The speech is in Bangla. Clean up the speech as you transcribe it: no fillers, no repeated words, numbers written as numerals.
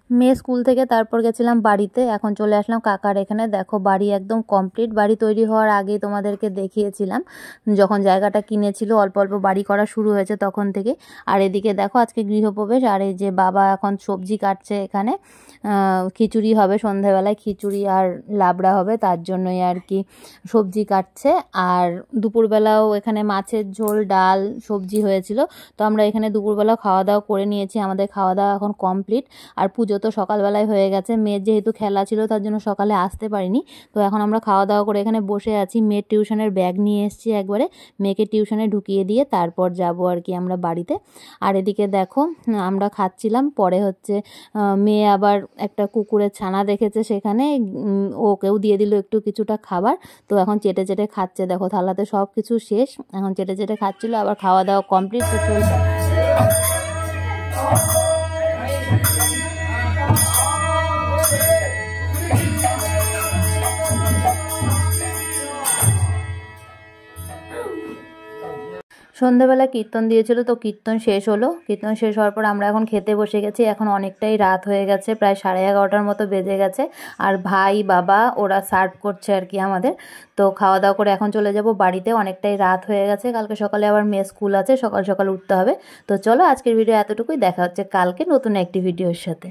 মেয়ে স্কুল থেকে তারপর গেছিলাম বাড়িতে। এখন চলে আসলাম কাকার এখানে। দেখো বাড়ি একদম কমপ্লিট। বাড়ি তৈরি হওয়ার আগেই তোমাদেরকে দেখিয়েছিলাম, যখন জায়গাটা কিনেছিল অল্প অল্প বাড়ি করা শুরু হয়েছে তখন থেকে। আর এদিকে দেখো আজকে গৃহপ্রবেশ, আর এই যে বাবা এখন সবজি কাটছে এখানে। খিচুড়ি হবে সন্ধেবেলায়, খিচুড়ি আর লাবড়া হবে, তার জন্যই আর কি সবজি কাটছে। আর দুপুরবেলাও এখানে মাছের ঝোল, ডাল, সবজি হয়েছিল। তো আমরা এখানে দুপুরবেলা খাওয়া দাওয়া করে নিয়েছি। আমাদের খাওয়া দাওয়া এখন কমপ্লিট। আর পুজো তো সকালবেলায় হয়ে গেছে। মেয়ের যেহেতু খেলা ছিল তার জন্য সকালে আসতে পারিনি। তো এখন আমরা খাওয়া দাওয়া করে এখানে বসে আছি। মেয়ের টিউশনের ব্যাগ নিয়ে এসেছি একবারে, মেয়েকে টিউশনে ঢুকিয়ে দিয়ে তারপর যাব আর কি আমরা বাড়িতে। আর এদিকে দেখো আমরা খাচ্ছিলাম। পরে হচ্ছে মেয়ে আবার একটা কুকুরের ছানা দেখেছে সেখানে, ওকেও দিয়ে দিল একটু কিছুটা খাবার। তো এখন চেটে চেটে খাচ্ছে। দেখো থালাতে সব কিছু শেষ, এখন চেটে চেটে খাচ্ছিল। আবার খাওয়া দাওয়া কমপ্লিট তো চলছে। সন্ধ্যাবেলা কীর্তন দিয়েছিল, তো কীর্তন শেষ হলো। কীর্তন শেষ হওয়ার পর আমরা এখন খেতে বসে গেছি। এখন অনেকটাই রাত হয়ে গেছে, প্রায় 11:30টার মতো বেজে গেছে। আর ভাই বাবা ওরা সার্ভ করছে আর কি আমাদের। তো খাওয়া দাওয়া করে এখন চলে যাব বাড়িতে। অনেকটাই রাত হয়ে গেছে, কালকে সকালে আবার মেয়ে স্কুল আছে, সকাল সকাল উঠতে হবে। তো চলো আজকের ভিডিও এতটুকুই, দেখা হচ্ছে কালকে নতুন একটি ভিডিওর সাথে।